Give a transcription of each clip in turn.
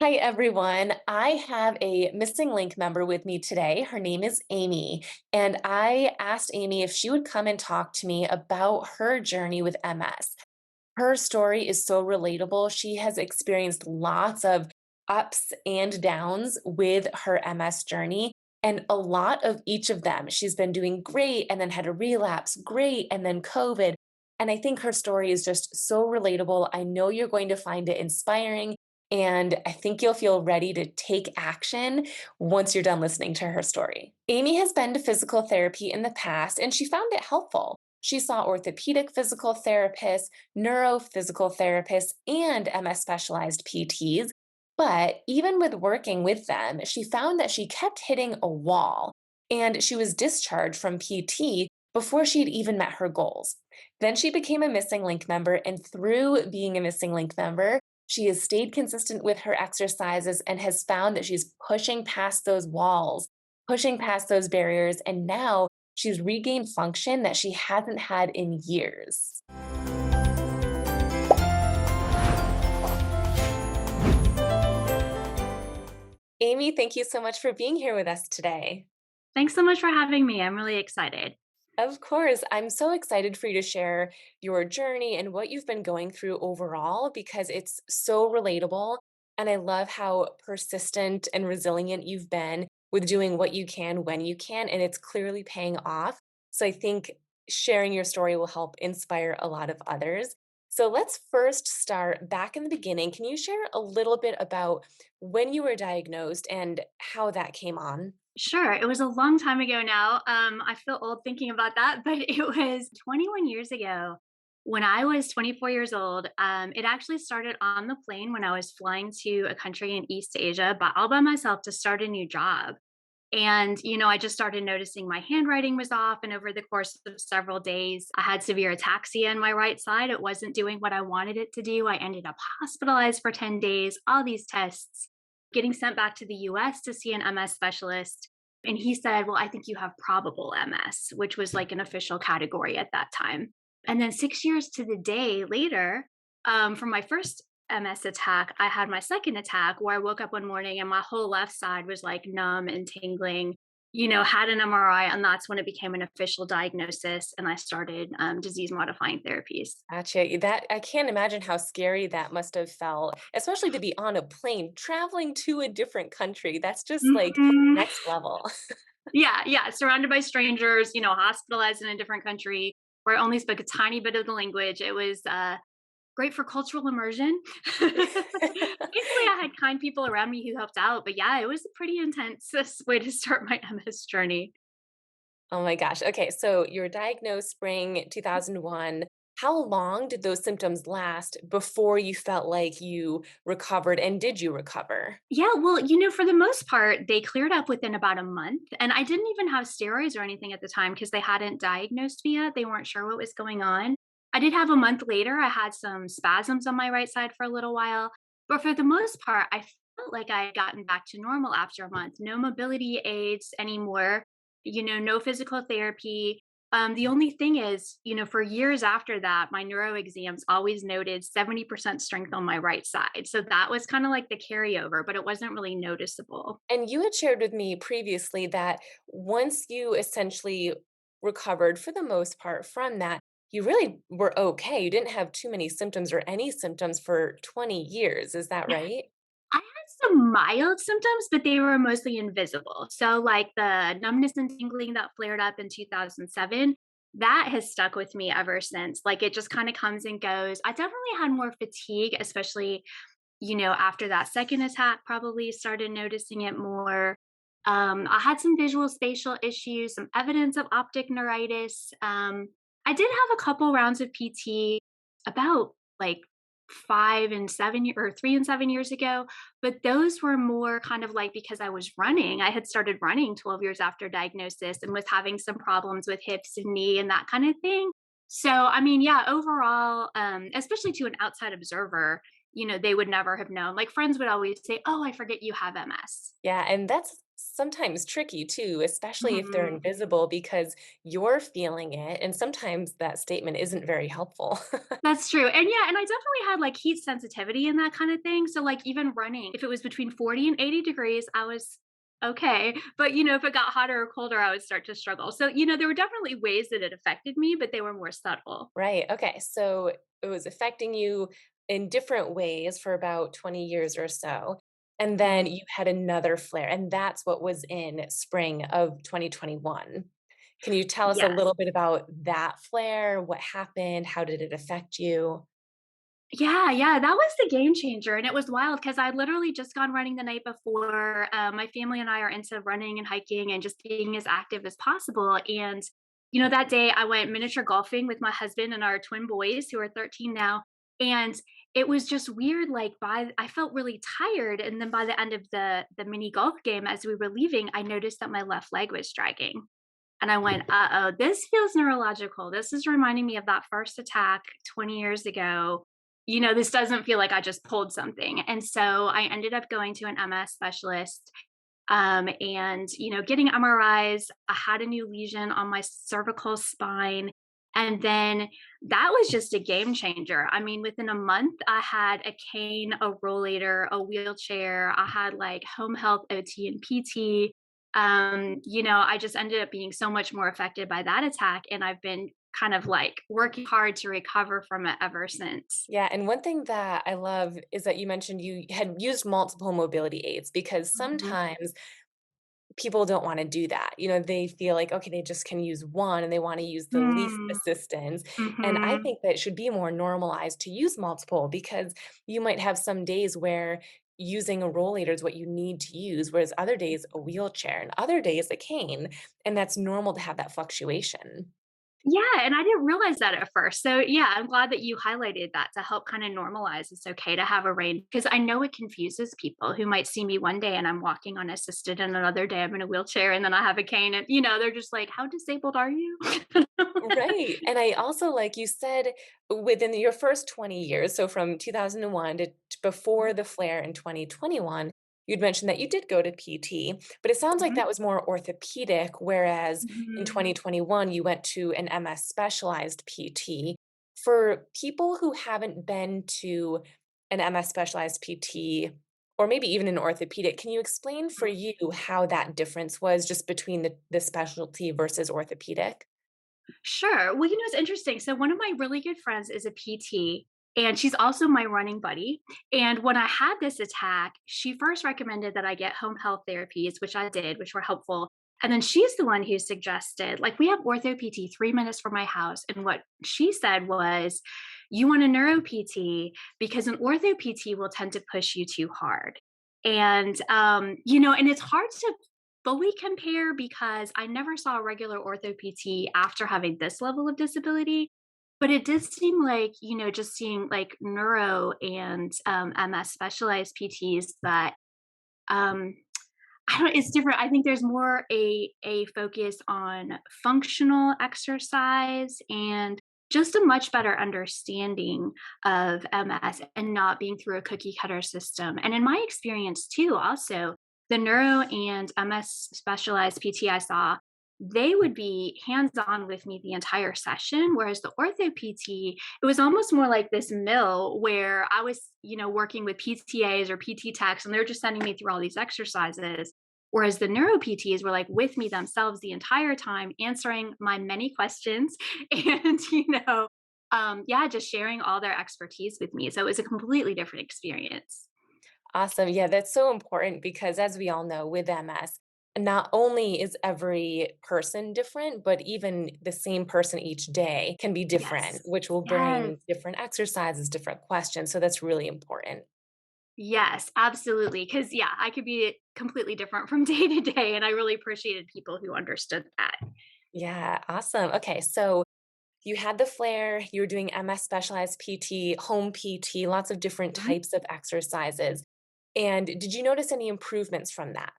Hi, everyone. I have a missing link member with me today. Her name is Amy, and I asked Amy if she would come and talk to me about her journey with MS. Her story is so relatable. She has experienced lots of ups and downs with her MS journey, and a lot of each of them. She's been doing great and then had a relapse, great, and then COVID. And I think her story is just so relatable. I know you're going to find it inspiring, and I think you'll feel ready to take action once you're done listening to her story. Amy has been to physical therapy in the past, and she found it helpful. She saw orthopedic physical therapists, neurophysical therapists, and MS specialized PTs. But even with working with them, she found that she kept hitting a wall, and she was discharged from PT before she'd even met her goals. Then she became a Missing Link member, and through being a Missing Link member, she has stayed consistent with her exercises and has found that she's pushing past those walls, pushing past those barriers, and now she's regained function that she hasn't had in years. Amy, thank you so much for being here with us today. Thanks so much for having me. I'm really excited. Of course, I'm so excited for you to share your journey and what you've been going through overall because it's so relatable. And I love how persistent and resilient you've been with doing what you can when you can, and it's clearly paying off. So I think sharing your story will help inspire a lot of others. So let's first start back in the beginning. Can you share a little bit about when you were diagnosed and how that came on? Sure, it was a long time ago now. I feel old thinking about that, but it was 21 years ago when I was 24 years old. It actually started on the plane when I was flying to a country in East Asia, but all by myself to start a new job. And, I just started noticing my handwriting was off. And over the course of several days, I had severe ataxia in my right side. It wasn't doing what I wanted it to do. I ended up hospitalized for 10 days, all these tests, getting sent back to the US to see an MS specialist. And he said, "Well, I think you have probable MS," which was like an official category at that time. And then 6 years to the day later, from my first MS attack, I had my second attack where I woke up one morning and my whole left side was like numb and tingling. Had an MRI, and that's when it became an official diagnosis. And I started disease modifying therapies. Gotcha. That I can't imagine how scary that must have felt, especially to be on a plane traveling to a different country. That's just like Mhm. next level. Yeah, yeah, surrounded by strangers, hospitalized in a different country where I only spoke a tiny bit of the language. It was great for cultural immersion. Thankfully, I had kind people around me who helped out, but yeah, it was a pretty intense way to start my MS journey. Oh my gosh. Okay, so you were diagnosed spring 2001. How long did those symptoms last before you felt like you recovered, and did you recover? Yeah, well, for the most part, they cleared up within about a month. And I didn't even have steroids or anything at the time because they hadn't diagnosed me yet. They weren't sure what was going on. I did have a month later, I had some spasms on my right side for a little while. But for the most part, I felt like I had gotten back to normal after a month. No mobility aids anymore, no physical therapy. The only thing is, for years after that, my neuro exams always noted 70% strength on my right side. So that was kind of like the carryover, but it wasn't really noticeable. And you had shared with me previously that once you essentially recovered for the most part from that, you really were okay. You didn't have too many symptoms or any symptoms for 20 years. Is that right? I had some mild symptoms, but they were mostly invisible. So, like the numbness and tingling that flared up in 2007, that has stuck with me ever since. Like it just kind of comes and goes. I definitely had more fatigue, especially after that second attack, probably started noticing it more. I had some visual spatial issues, some evidence of optic neuritis. I did have a couple rounds of PT about like 3 and 7 years ago, but those were more kind of like because I was running. I had started running 12 years after diagnosis and was having some problems with hips and knee and that kind of thing. So, I mean, yeah, overall, especially to an outside observer, they would never have known. Like friends would always say, "Oh, I forget you have MS." Yeah, and that's sometimes tricky too, especially if they're Mhm. invisible because you're feeling it, and sometimes that statement isn't very helpful. That's true, and yeah, and I definitely had, like, heat sensitivity and that kinda thing, so, like, even running, if it was between 40 and 80 degrees, I was okay, but, if it got hotter or colder, I would start to struggle. So, there were definitely ways that it affected me, but they were more subtle. Right, okay, so it was affecting you in different ways for about 20 years or so, and then Mhm. you had another flare, and that's what was in spring of 2021. Can you tell us a Yes. little bit about that flare? What happened? How did it affect you? Yeah, yeah, that was the game changer, and it was wild because 'cause I'd literally just gone running the night before. My family and I are into running and hiking and just being as active as possible, and, that day I went miniature golfing with my husband and our twin boys who are 13 now, and it was just weird, like, I felt really tired, and then by the end of the mini golf game, as we were leaving, I noticed that my left leg was dragging. And I went, uh-oh, this feels neurological. This is reminding me of that first attack 20 years ago. This doesn't feel like I just pulled something. And so I ended up going to an MS specialist, and, getting MRIs. I had a new lesion on my cervical spine. And then that was just a game changer. I mean, within a month, I had a cane, a rollator, a wheelchair. I had like home health OT and PT. I just ended up being so much more affected by that attack. And I've been kind of like working hard to recover from it ever since. Yeah, and one thing that I love is that you mentioned you had used multiple mobility aids because Mhm. sometimes people don't wanna do that. They feel like, okay, they just can use one and they wanna use the least Mm. assistance, and I Mhm. think that it should be more normalized to use multiple because you might have some days where using a rollator is what you need to use, whereas other days, a wheelchair, and other days, a cane, and that's normal to have that fluctuation. Yeah, and I didn't realize that at first. So, yeah, I'm glad that you highlighted that to help kinda normalize it's okay to have a range, because I know it confuses people who might see me one day and I'm walking unassisted, and another day I'm in a wheelchair, and then I have a cane, and, they're just like, "How disabled are you?" Right, and I also like you said within your first 20 years, so from 2001 to before the flare in 2021, you'd mentioned that you did go to PT, but it sounds like Mhm. that was more orthopedic, whereas in Mhm. 2021, you went to an MS specialized PT. For people who haven't been to an MS specialized PT, or maybe even an orthopedic, can you explain for you how that difference was just between the specialty versus orthopedic? Sure. Well, it's interesting. So one of my really good friends is a PT, and she's also my running buddy. And when I had this attack, she first recommended that I get home health therapies, which I did, which were helpful. And then she's the one who suggested, like, we have ortho PT 3 minutes from my house. And what she said was, you want a neuro PT because an ortho PT will tend to push you too hard. And, and it's hard to fully compare because I never saw a regular ortho PT after having this level of disability. But it did seem like, just seeing like neuro and MS specialized PTs that um, I don't. It's different. I think there's more a focus on functional exercise and just a much better understanding of MS and not being through a cookie cutter system. And in my experience too, also the neuro and MS specialized PT I saw, they would be hands on with me the entire session, whereas the ortho PT, it was almost more like this mill where I was, working with PTAs or PT techs, and they're just sending me through all these exercises. Whereas the neuro PTs were like with me themselves the entire time, answering my many questions and, yeah, just sharing all their expertise with me. So it was a completely different experience. Awesome. Yeah, that's so important because as we all know with MS, not only is every person different, but even the same person each day can be different, Yes. which will Yes. bring different exercises, different questions. So that's really important. Yes, absolutely. Because, yeah, I could be completely different from day to day. And I really appreciated people who understood that. Yeah, awesome. Okay, so you had the flare, you were doing MS specialized PT, home PT, lots of different Mhm. types of exercises. And did you notice any improvements from that?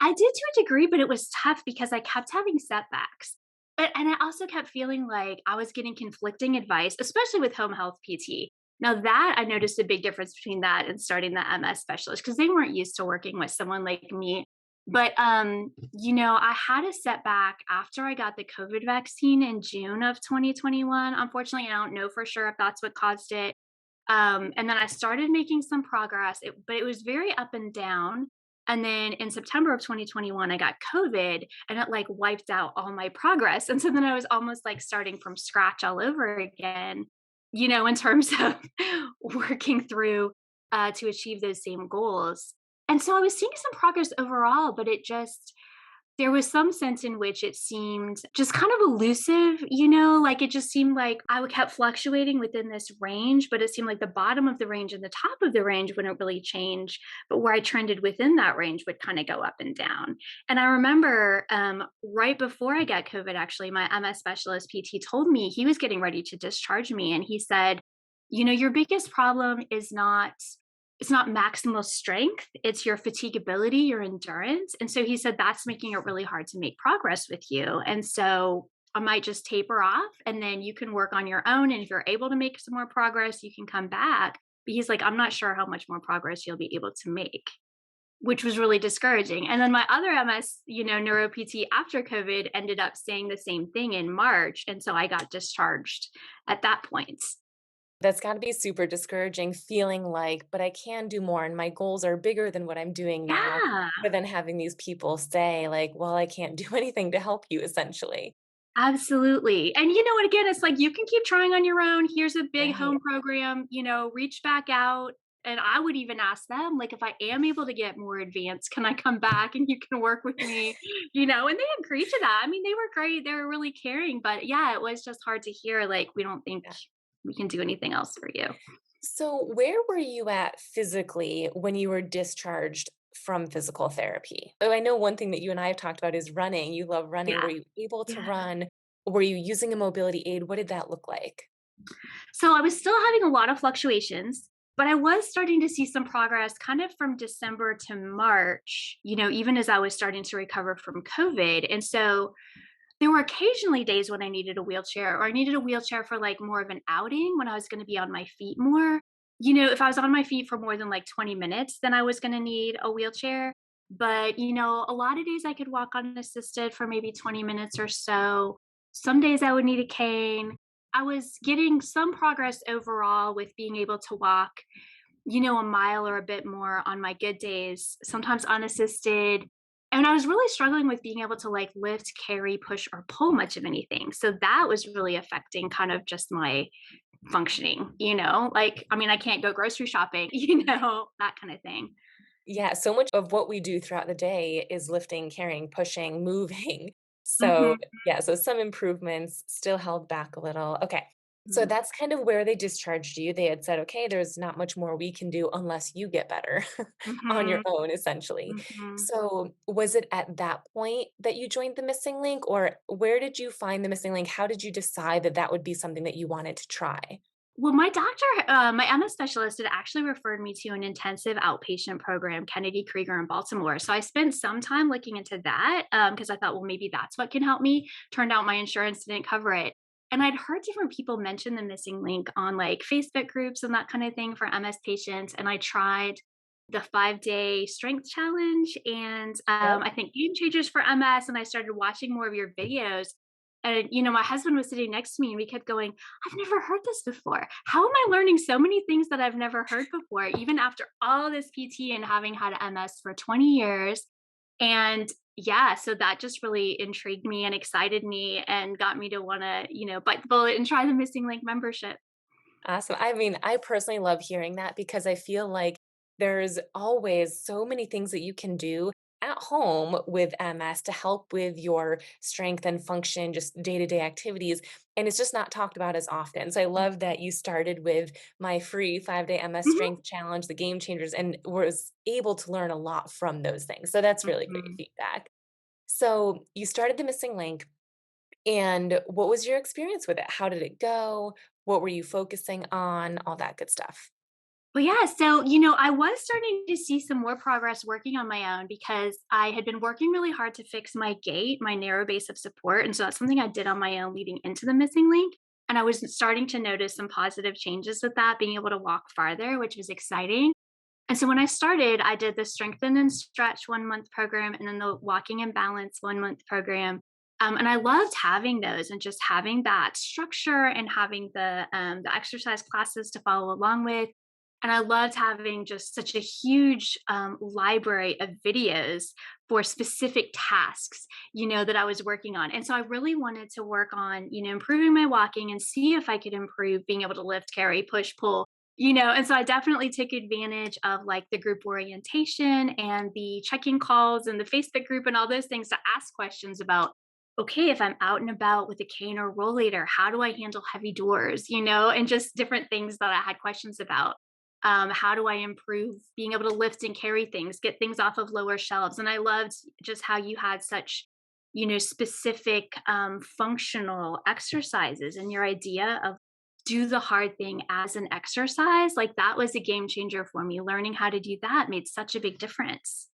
I did to a degree, but it was tough because I kept having setbacks. And I also kept feeling like I was getting conflicting advice, especially with home health PT. Now that I noticed a big difference between that and starting the MS specialist because they weren't used to working with someone like me. But I had a setback after I got the COVID vaccine in June of 2021. Unfortunately, I don't know for sure if that's what caused it. And then I started making some progress, but it was very up and down. And then in September of 2021, I got COVID and it like wiped out all my progress. And so then I was almost like starting from scratch all over again, in terms of working through to achieve those same goals. And so I was seeing some progress overall, but there was some sense in which it seemed just kind of elusive, like it just seemed like kept fluctuating within this range, but it seemed like the bottom of the range and the top of the range wouldn't really change. But where I trended within that range would kind of go up and down. And I remember right before I got COVID, actually, my MS specialist PT told me he was getting ready to discharge me. And he said, your biggest problem is not it's not maximal strength, it's your fatigability, your endurance. And so he said that's making it really hard to make progress with you. And so I might just taper off and then you can work on your own. And if you're able to make some more progress, you can come back. But he's like, I'm not sure how much more progress you'll be able to make, which was really discouraging. And then my other MS, neuro PT after COVID ended up saying the same thing in March. And so I got discharged at that point. That's gotta be super discouraging feeling like, "But I can do more, and my goals are bigger than what I'm doing now," Yeah. but then having these people say, like, "Well, I can't do anything to help you," essentially. Absolutely. And you know what, again, it's like you can keep trying on your own. Here's a big Right. home program, reach back out. And I would even ask them, like, if I am able to get more advanced, can I come back and you can work with me? And they agreed to that. I mean, they were great. They were really caring. But yeah, it was just hard to hear, like, we don't think Yeah. we can do anything else for you. So, where were you at physically when you were discharged from physical therapy? Oh, I know one thing that you and I have talked about is running. You love running. Were Yeah. you able to Yeah. run? Were you using a mobility aid? What did that look like? So I was still having a lot of fluctuations, but I was starting to see some progress kind of from December to March, even as I was starting to recover from COVID. And so there were occasionally days when I needed a wheelchair or I needed a wheelchair for like more of an outing when I was going to be on my feet more. If I was on my feet for more than like 20 minutes, then I was going to need a wheelchair. But, a lot of days I could walk unassisted for maybe 20 minutes or so. Some days I would need a cane. I was getting some progress overall with being able to walk, a mile or a bit more on my good days, sometimes unassisted. And I was really struggling with being able to like lift, carry, push, or pull much of anything. So that was really affecting kind of just my functioning, like, I mean, I can't go grocery shopping, that kind of thing. Yeah, so much of what we do throughout the day is lifting, carrying, pushing, moving. So, Hmm. yeah, so some improvements still held back a little. Okay. So that's kind of where they discharged you. They had said, okay, there's not much more we can do unless you get better on your Hmm. own, essentially. Hmm. So, was it at that point that you joined the missing link, or where did you find the missing link? How did you decide that that would be something that you wanted to try? Well, my MS specialist had actually referred me to an intensive outpatient program, Kennedy Krieger in Baltimore. So I spent some time looking into that because I thought, well, maybe that's what can help me. Turned out my insurance didn't cover it. And I'd heard different people mention the missing link on like Facebook groups and that kind of thing for MS patients. And I tried the 5-day strength challenge and Yep. I think Game Changers for MS. And I started watching more of your videos. And, my husband was sitting next to me and we kept going, I've never heard this before. How am I learning so many things that I've never heard before, even after all this PT and having had MS for 20 years? And yeah, so that just really intrigued me and excited me and got me to want to, bite the bullet and try the Missing Link membership. Awesome. I mean, I personally love hearing that because I feel like there's always so many things that you can do at home with MS to help with your strength and function, just day to day activities. And it's just not talked about as often. So I love that you started with my free 5-day MS Mhm. strength challenge, the game changers, and was able to learn a lot from those things. So that's really great Mhm. feedback. So you started the missing link. And what was your experience with it? How did it go? What were you focusing on? All that good stuff. Well, yeah. So, I was starting to see some more progress working on my own because I had been working really hard to fix my gait, my narrow base of support. And so that's something I did on my own leading into the missing link. And I was starting to notice some positive changes with that, being able to walk farther, which was exciting. And so when I started, I did the strengthen and stretch 1 month program and then the walking and balance 1 month program. And I loved having those and just having that structure and having the exercise classes to follow along with. And I loved having just such a huge library of videos for specific tasks, that I was working on. And so I really wanted to work on, improving my walking and see if I could improve being able to lift, carry, push, pull, and so I definitely took advantage of like the group orientation and the check-in calls and the Facebook group and all those things to ask questions about, okay, if I'm out and about with a cane or rollator, how do I handle heavy doors, and just different things that I had questions about. How do I improve being able to lift and carry things, get things off of lower shelves? And I loved just how you had such, specific functional exercises and your idea of do the hard thing as an exercise, like, that was a game changer for me. Learning how to do that made such a big difference.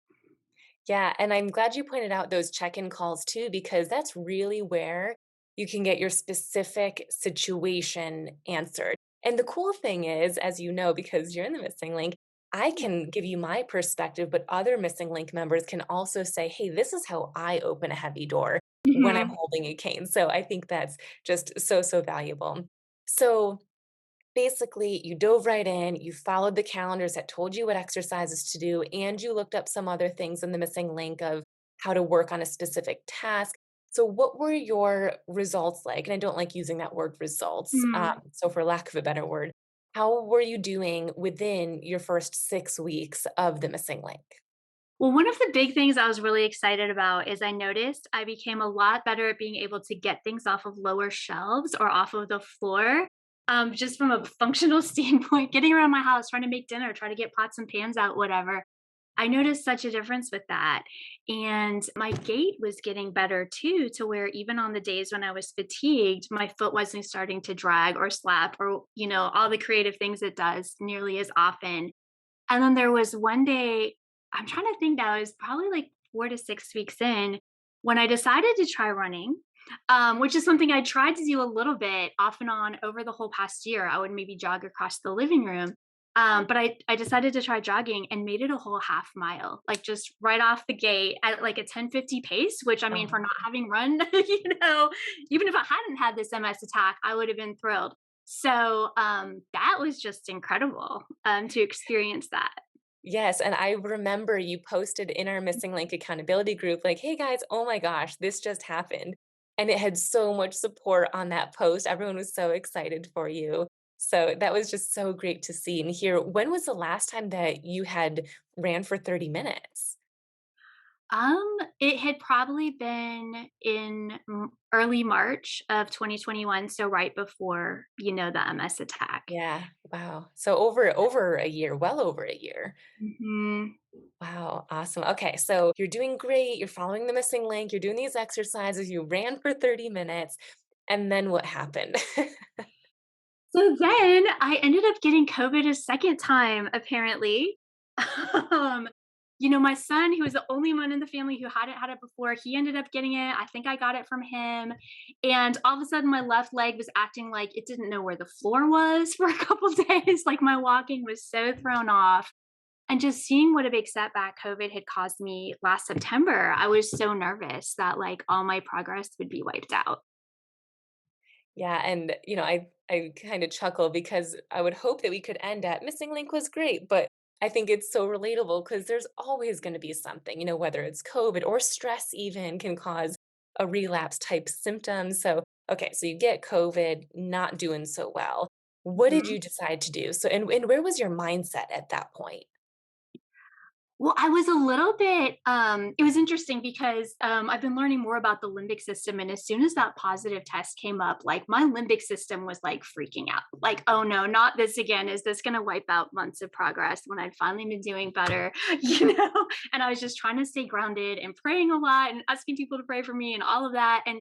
Yeah, and I'm glad you pointed out those check-in calls too, because that's really where you can get your specific situation answered. And the cool thing is, as you know, because you're in the missing link, I Yeah. can give you my perspective, but other missing link members can also say, hey, this is how I open a heavy door when I'm Mhm. holding a cane. So I think that's just so, so valuable. So basically, you dove right in, you followed the calendars that told you what exercises to do, and you looked up some other things in the missing link of how to work on a specific task. So, what were your results like? And I don't like using that word results. Mhm. So, for lack of a better word, how were you doing within your first 6 weeks of the missing link? Well, one of the big things I was really excited about is I noticed I became a lot better at being able to get things off of lower shelves or off of the floor. Just from a functional standpoint, getting around my house, trying to make dinner, trying to get pots and pans out, whatever. I noticed such a difference with that. And my gait was getting better too, to where even on the days when I was fatigued, my foot wasn't starting to drag or slap or, all the creative things it does nearly as often. And then there was one day, I'm trying to think now, it was probably like 4 to 6 weeks in when I decided to try running, which is something I tried to do a little bit off and on over the whole past year. I would maybe jog across the living room. But I decided to try jogging and made it a whole half mile, like just right off the gate at like a 10:50 pace, which I mean, for not Oh, having run, even if I hadn't had this MS attack, I would have been thrilled. So that was just incredible to experience that. yes, and I remember you posted in our missing link accountability group, like, "Hey guys, oh my gosh, this just happened." And it had so much support on that post. Everyone was so excited for you. So that was just so great to see and hear. When was the last time that you had ran for 30 minutes? It had probably been in early March of 2021, so right before, the MS attack. Yeah, wow. So over a year, well over a year. Mhm. Wow, awesome. Okay, so you're doing great. You're following the missing link. You're doing these exercises. You ran for 30 minutes. And then what happened? So then I ended up getting COVID a second time, apparently. Um, my son, who was the only one in the family who hadn't had it before, he ended up getting it. I think I got it from him. And all of a sudden, my left leg was acting like it didn't know where the floor was for a couple days. Like my walking was so thrown off. And just seeing what a big setback COVID had caused me last September, I was so nervous that like all my progress would be wiped out. Yeah, and, I kinda chuckle because I would hope that we could end at "Missing link was great," but I think it's so relatable because there's always gonna be something, whether it's COVID or stress even can cause a relapse type symptom, so okay, so you get COVID, not doing so well. What did you decide to do? So and where was your mindset at that point? Well, I was a little bit it was interesting because I've been learning more about the limbic system, and as soon as that positive test came up, like my limbic system was like freaking out. Like, oh no, not this again. Is this going to wipe out months of progress when I'd finally been doing better, And I was just trying to stay grounded and praying a lot and asking people to pray for me and all of that and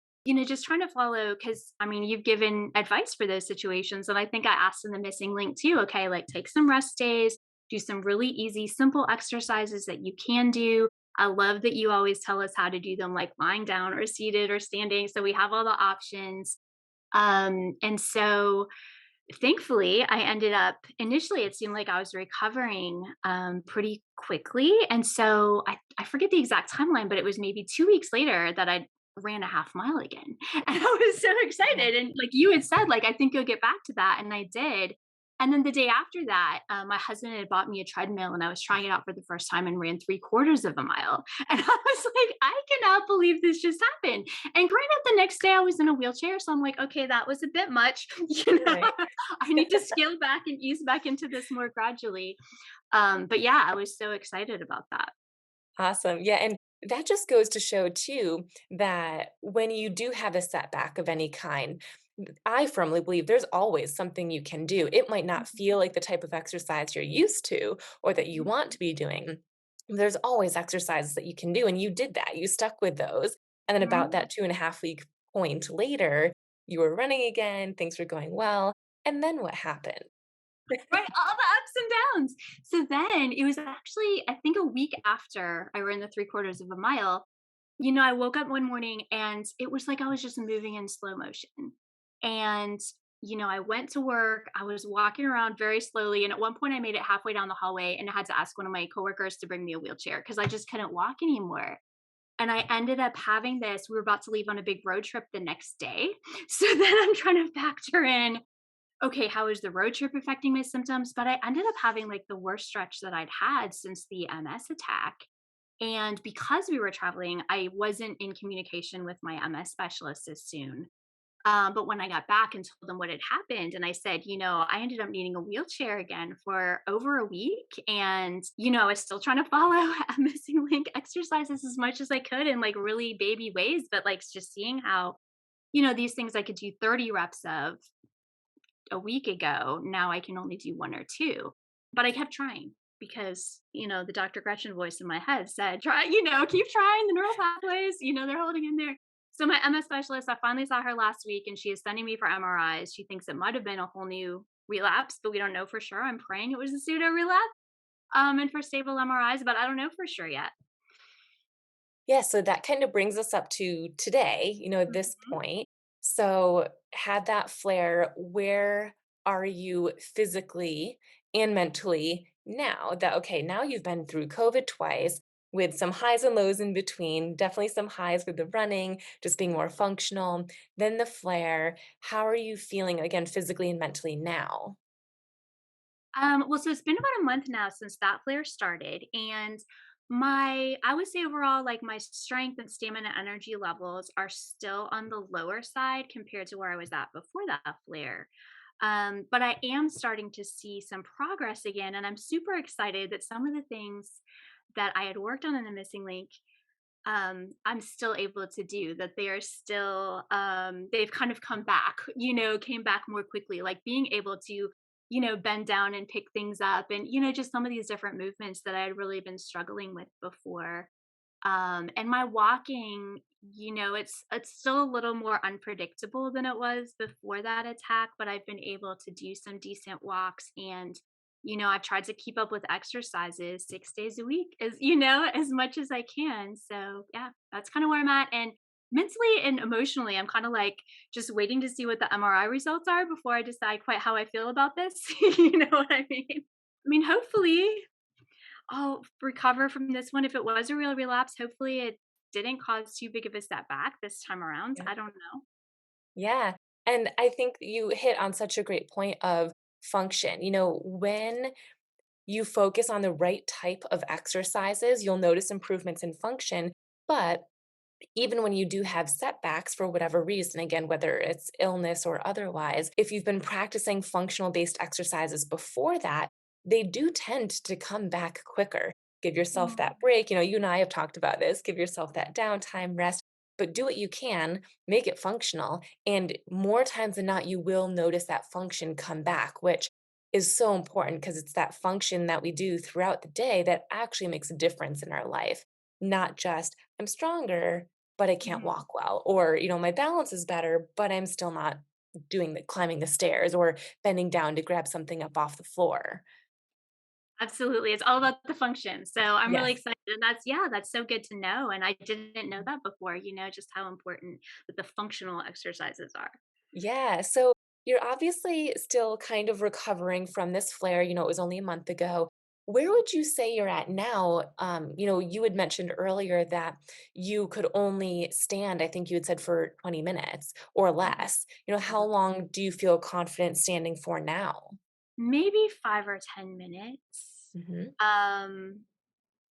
just trying to follow because I mean, you've given advice for those situations. And I think I asked in the missing link too, okay, like take some rest days, do some really easy, simple exercises that you can do. I love that you always tell us how to do them, like lying down or seated or standing. So we have all the options. And so Thankfully, I ended up initially, it seemed like I was recovering, pretty quickly, and so I forget the exact timeline, but it was maybe 2 weeks later that I ran a half mile again, and I was so Yeah. excited, and like you had said, like, "I think you'll get back to that," and I did, and then the day after that, my husband had bought me a treadmill, and I was trying it out for the first time and ran 3/4 of a mile, and I was like, "I cannot believe this just happened," and granted, the next day I was in a wheelchair, so I'm like, "Okay, that was a bit much," you know? Right. I need to scale back and ease back into this more gradually. But yeah, I was so excited about that. Awesome. Yeah, and that just goes to show too that when you do have a setback of any kind, I firmly believe there's always something you can do. It might not feel Mhm, like the type of exercise you're used to or that you want mhm, to be doing. There's always exercises that you can do, and you did that. You stuck with those. And then about mhm. that 2.5 week point later, you were running again, things were going well. And then what happened? Right, all the ups and downs. So then it was actually, I think a week after I ran the 3/4 of a mile, I woke up one morning and it was like I was just moving in slow motion. And, I went to work, I was walking around very slowly. And at one point I made it halfway down the hallway and I had to ask one of my coworkers to bring me a wheelchair because I just couldn't walk anymore. And I ended up having this, we were about to leave on a big road trip the next day. So then I'm trying to factor in, okay, how is the road trip affecting my symptoms? But I ended up having like the worst stretch that I'd had since the MS attack. And because we were traveling, I wasn't in communication with my MS specialist as soon. But when I got back and told them what had happened, and I said, I ended up needing a wheelchair again for over a week. And, I was still trying to follow missing link exercises as much as I could in like really baby ways, but like just seeing how, these things I could do 30 reps of a week ago, now I can only do one or two. But I kept trying because, the Dr. Gretchen voice in my head said, try, keep trying the neural pathways, they're holding in there. So my MS specialist, I finally saw her last week and she is sending me for MRIs. She thinks it might have been a whole new relapse, but we don't know for sure. I'm praying it was a pseudo relapse and for stable MRIs, but I don't know for sure yet. Yeah, so that kind of brings us up to today, this Mhm. point. So, had that flare, where are you physically and mentally now that, okay, now you've been through COVID twice with some highs and lows in between, definitely some highs with the running, just being more functional, then the flare. How are you feeling again, physically and mentally now? Well, so it's been about a month now since that flare started, and I would say overall, like my strength and stamina energy levels are still on the lower side compared to where I was at before that flare. But I am starting to see some progress again, and I'm super excited that some of the things that I had worked on in the missing link I'm still able to do, that they are still they've kind of come back, came back more quickly, like being able to, bend down and pick things up and, just some of these different movements that I had really been struggling with before. And my walking, it's still a little more unpredictable than it was before that attack, but I've been able to do some decent walks and I've tried to keep up with exercises 6 days a week as as much as I can. So, yeah, that's kind of where I'm at and mentally and emotionally, I'm kind of like just waiting to see what the MRI results are before I decide quite how I feel about this. You know what I mean? Hopefully I'll recover from this one. If it was a real relapse, hopefully it didn't cause too big of a setback this time around. Yeah. I don't know. Yeah. And I think you hit on such a great point of function. When you focus on the right type of exercises, you'll notice improvements in function. But even when you do have setbacks for whatever reason, again, whether it's illness or otherwise, if you've been practicing functional based exercises before that, they do tend to come back quicker. Give yourself Mm, that break. You and I have talked about this. Give yourself that downtime, rest, but do what you can, make it functional. And more times than not, you will notice that function come back, which is so important because it's that function that we do throughout the day that actually makes a difference in our life, not just I'm stronger, but I can't mhm. walk well, or, my balance is better, but I'm still not doing the climbing the stairs or bending down to grab something up off the floor. Absolutely. It's all about the function. So I'm really Yes. excited. And that's so good to know. And I didn't know that before, just how important that the functional exercises are. Yeah. So You're obviously still kind of recovering from this flare, it was only a month ago. Where would you say you're at now? You had mentioned earlier that you could only stand, I think you had said for 20 minutes or Mhm. less. How long do you feel confident standing for now? Maybe 5 or 10 minutes. Mhm. Um,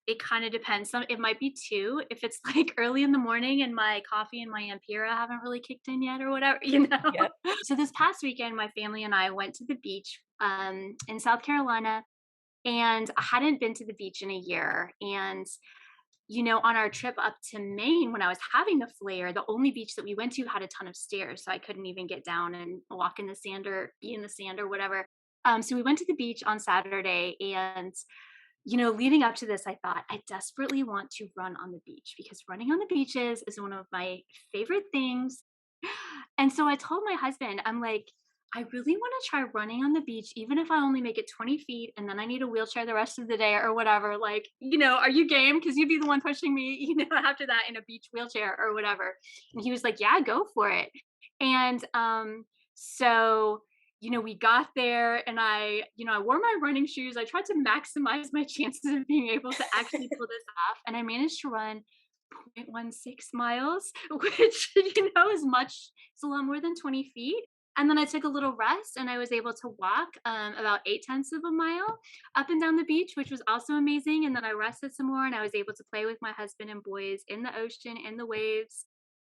it kinda depends. It might be 2 if it's, like, early in the morning and my coffee and my Ampera haven't really kicked in yet or whatever, you know? Yep. So this past weekend, my family and I went to the beach, in South Carolina, and I hadn't been to the beach in a year, and on our trip up to Maine when I was having the flare, the only beach that we went to had a ton of stairs, so I couldn't even get down and walk in the sand or be in the sand or whatever. So we went to the beach on Saturday, and leading up to this, I thought I desperately want to run on the beach because running on the beaches is one of my favorite things. And so I told my husband, I'm like, I really want to try running on the beach, even if I only make it 20 feet and then I need a wheelchair the rest of the day or whatever. Like, are you game? Because you'd be the one pushing me, after that in a beach wheelchair or whatever. And he was like, yeah, go for it. And so we got there and I wore my running shoes. I tried to maximize my chances of being able to actually pull this off. And I managed to run 0.16 miles, which, is it's a lot more than 20 feet. And then I took a little rest and I was able to walk about 8/10 of a mile up and down the beach, which was also amazing. And then I rested some more and I was able to play with my husband and boys in the ocean, in the waves.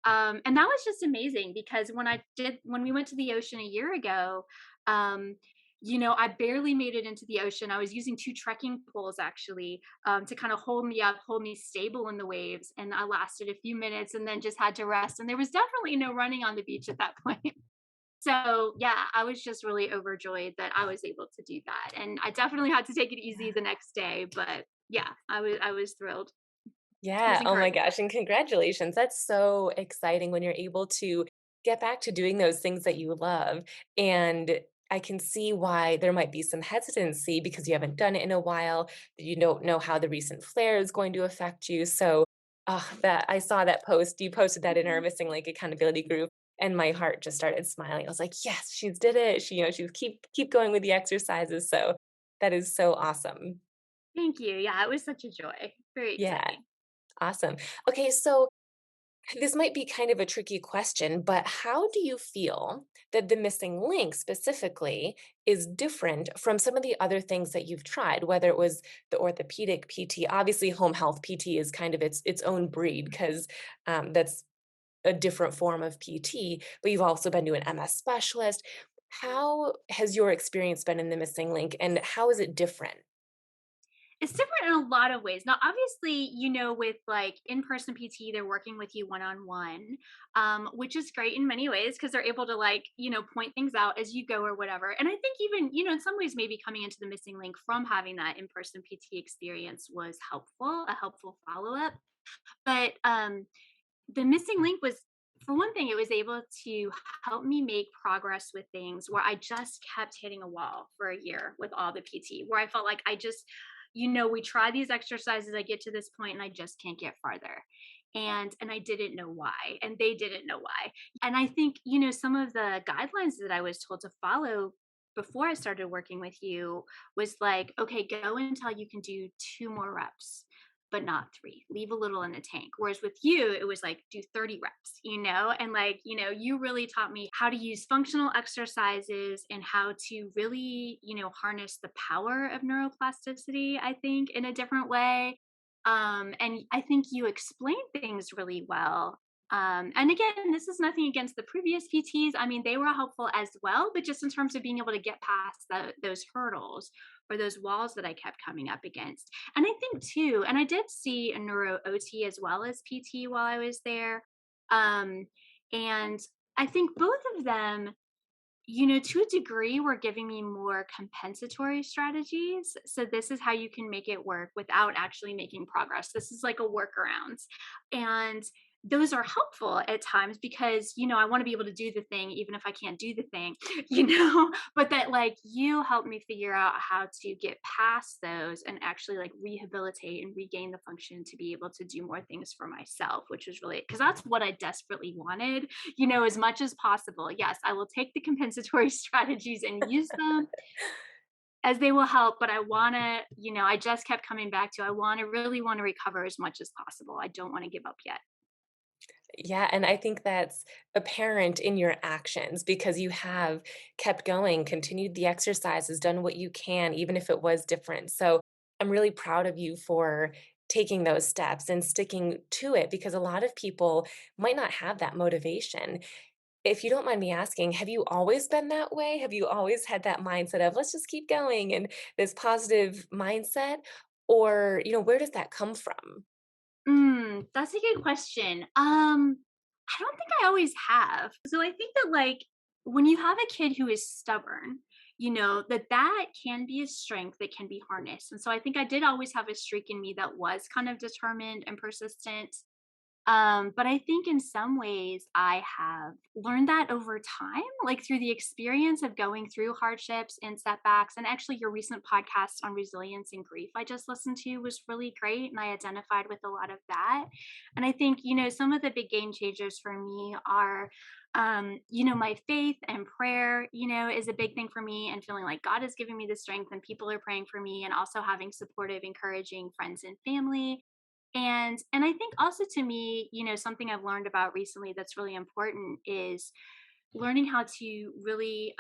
And that was just amazing because when we went to the ocean a year ago, um, I barely made it into the ocean. I was using two trekking poles actually to kind of hold me up, hold me stable in the waves. And I lasted a few minutes and then just had to rest. And there was definitely no running on the beach at that point. So yeah, I was just really overjoyed that I was able to do that. And I definitely had to take it easy the next day, but yeah, I was thrilled. It was Yeah, oh my encouraging. gosh, and congratulations. That's so exciting when you're able to get back to doing those things that you love. And I can see why there might be some hesitancy because you haven't done it in a while. You don't know how the recent flare is going to affect you. So, that I saw that post. You posted that in our Mhm. Missing Link accountability group, and my heart just started smiling. I was like, "Yes, she's did it." She's keep going with the exercises. So that is so awesome. Thank you. Yeah, it was such a joy. Very Yeah, exciting. awesome. Okay, so this might be kind of a tricky question, but how do you feel that the missing link specifically is different from some of the other things that you've tried, whether it was the orthopedic PT? Obviously, home health PT is kind of its own breed because that's a different form of PT, but you've also been to an MS specialist. How has your experience been in the missing link and how is it different? It's different in a lot of ways. Now, obviously, with like in-person PT, they're working with you one-on-one, which is great in many ways because they're able to like, point things out as you go or whatever. And I think even, in some ways, maybe coming into the missing link from having that in-person PT experience was helpful, a helpful follow-up. But the missing link was, for one thing, it was able to help me make progress with things where I just kept hitting a wall for a year with all the PT, where I felt like I just, we try these exercises, I get to this point and I just can't get farther. And I didn't know why, and they didn't know why. And I think, some of the guidelines that I was told to follow before I started working with you was like, okay, go until you can do two more reps but not three. Leave a little in the tank. Whereas with you, it was like do 30 reps, and like, you really taught me how to use functional exercises and how to really, harness the power of neuroplasticity, I think, in a different way. And I think you explained things really well. And again, this is nothing against the previous PTs. I mean, they were helpful as well, but just in terms of being able to get past those hurdles or those walls that I kept coming up against. And I think too, and I did see a neuro OT as well as PT while I was there. Um, and I think both of them, to a degree, were giving me more compensatory strategies. So this is how you can make it work without actually making progress. This is like a workaround. And those are helpful at times because, I want to be able to do the thing even if I can't do the thing, but that like you help me figure out how to get past those and actually like rehabilitate and regain the function to be able to do more things for myself, which was really because that's what I desperately wanted, as much as possible. Yes, I will take the compensatory strategies and use them as they will help, but I want to, I just kept coming back to I want to really want to recover as much as possible. I don't want to give up yet. Yeah, and I think that's apparent in your actions because you have kept going, continued the exercises, done what you can, even if it was different. So I'm really proud of you for taking those steps and sticking to it because a lot of people might not have that motivation. If you don't mind me asking, have you always been that way? Have you always had that mindset of let's just keep going and this positive mindset? Or, where does that come from? That's a good question. I don't think I always have. So I think that like when you have a kid who is stubborn, that can be a strength that can be harnessed. And so I think I did always have a streak in me that was kind of determined and persistent. But I think in some ways I have learned that over time, like through the experience of going through hardships and setbacks. And actually, your recent podcast on resilience and grief I just listened to was really great. And I identified with a lot of that. And I think, some of the big game changers for me are, my faith and prayer, is a big thing for me and feeling like God is giving me the strength and people are praying for me and also having supportive, encouraging friends and family and I think also to me, something I've learned about recently that's really important is learning how to really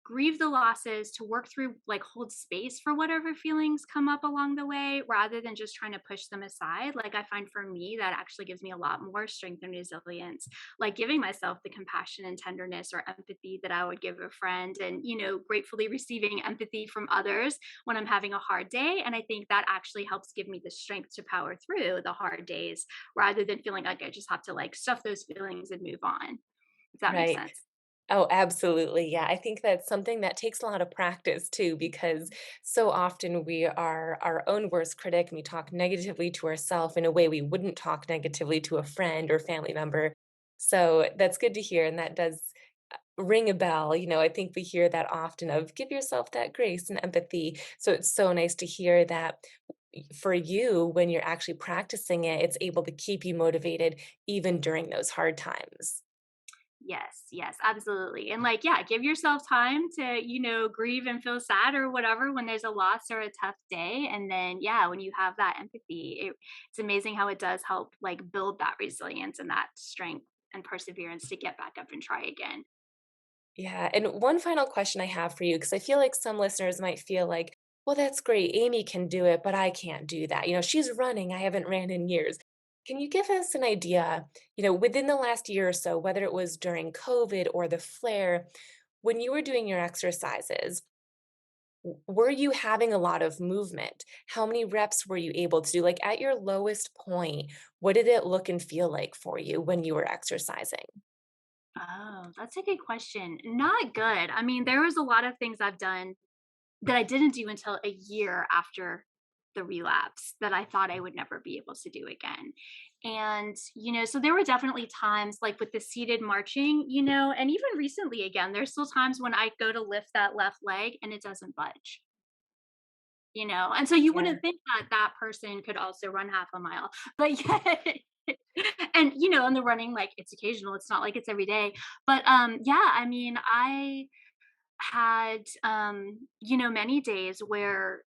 grieve the losses, to work through, like, hold space for whatever feelings come up along the way rather than just trying to push them aside. Like, I find for me, that actually gives me a lot more strength and resilience, like giving myself the compassion and tenderness or empathy that I would give a friend, and, gratefully receiving empathy from others when I'm having a hard day. And I think that actually helps give me the strength to power through the hard days rather than feeling like I just have to like stuff those feelings and move on, if that makes Right. sense. Oh, absolutely. Yeah, I think that's something that takes a lot of practice too, because so often we are our own worst critic and we talk negatively to ourselves in a way we wouldn't talk negatively to a friend or family member. So that's good to hear. And that does ring a bell. I think we hear that often of give yourself that grace and empathy. So it's so nice to hear that for you, when you're actually practicing it, it's able to keep you motivated even during those hard times. Yes, yes, absolutely. And like, yeah, give yourself time to, grieve and feel sad or whatever when there's a loss or a tough day. And then, yeah, when you have that empathy, it's amazing how it does help like build that resilience and that strength and perseverance to get back up and try again. Yeah, and one final question I have for you, because I feel like some listeners might feel like, well, that's great. Amy can do it, but I can't do that. She's running. I haven't ran in years. Can you give us an idea, within the last year or so, whether it was during COVID or the flare, when you were doing your exercises, were you having a lot of movement? How many reps were you able to do? Like at your lowest point, what did it look and feel like for you when you were exercising? Oh, that's a good question. Not good. I mean, there was a lot of things I've done that I didn't do until a year after the relapse that I thought I would never be able to do again. And, so there were definitely times like with the seated marching, and even recently again, there's still times when I go to lift that left leg and it doesn't budge. And so you Yeah. wouldn't think that that person could also run half a mile, but yet, and and the running, like, it's occasional, it's not like it's every day. But yeah, I mean, I had, many days where,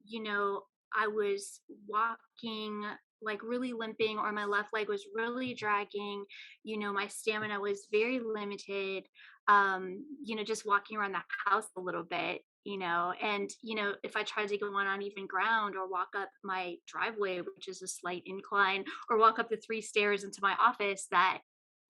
I was walking, like really limping, or my left leg was really dragging, my stamina was very limited, just walking around the house a little bit. And if I tried to go on uneven ground or walk up my driveway, which is a slight incline, or walk up the 3 stairs into my office, that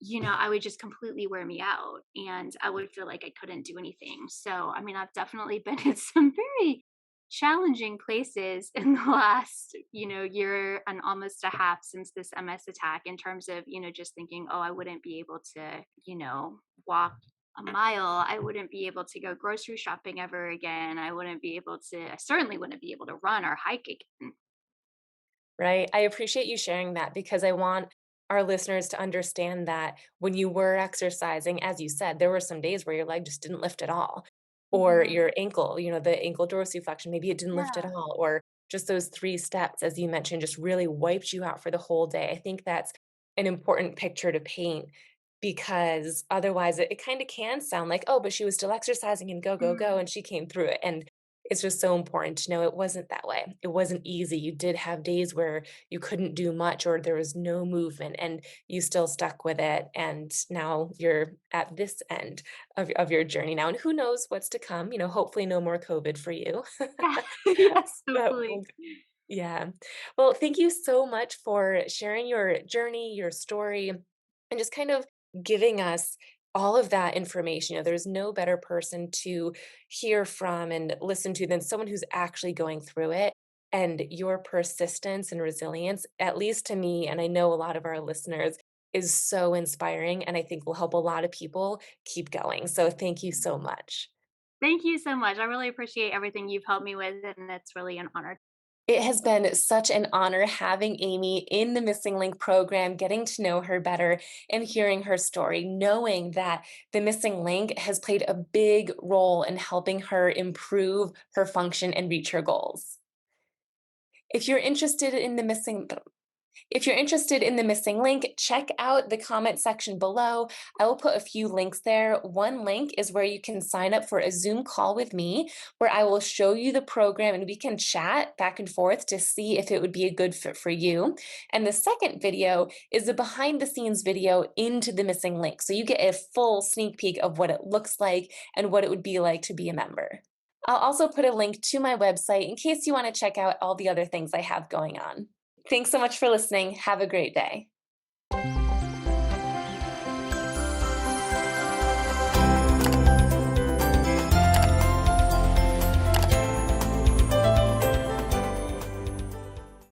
I would just completely wear me out and I would feel like I couldn't do anything. So, I mean, I've definitely been in some very challenging places in the last, year and almost a half since this MS attack, in terms of, just thinking, oh, I wouldn't be able to, walk a mile. I wouldn't be able to go grocery shopping ever again. I certainly wouldn't be able to run or hike again. Right. I appreciate you sharing that because I want our listeners to understand that when you were exercising, as you said, there were some days where your leg just didn't lift at all, or Mhm. your ankle, the ankle dorsiflexion, maybe it didn't lift at Yeah. all, or just those 3 steps, as you mentioned, just really wiped you out for the whole day. I think that's an important picture to paint because otherwise it kinda can sound like, "Oh, but she was still exercising and go, go, go, Mhm. and she came through it," and it's just so important to know it wasn't that way. It wasn't easy. You did have days where you couldn't do much or there was no movement, and you still stuck with it, and now you're at this end of your journey now, and who knows what's to come, hopefully no more COVID for you. Yeah. Yes, But hopefully. we'll yeah. Well, thank you so much for sharing your journey, your story, and just kind of giving us all of that information. There's no better person to hear from and listen to than someone who's actually going through it. And your persistence and resilience, at least to me, and I know a lot of our listeners, is so inspiring. And I think will help a lot of people keep going. So thank you so much. Thank you so much. I really appreciate everything you've helped me with, and it's really an honor. It has been such an honor having Amy in the Missing Link program, getting to know her better and hearing her story, knowing that the Missing Link has played a big role in helping her improve her function and reach her goals. If you're interested in the missing if you're interested in the Missing Link, check out the comment section below. I will put a few links there. One link is where you can sign up for a Zoom call with me, where I will show you the program and we can chat back and forth to see if it would be a good fit for you. And the second video is a behind the scenes video into the Missing Link. So you get a full sneak peek of what it looks like and what it would be like to be a member. I'll also put a link to my website in case you want to check out all the other things I have going on. Thanks so much for listening. Have a great day.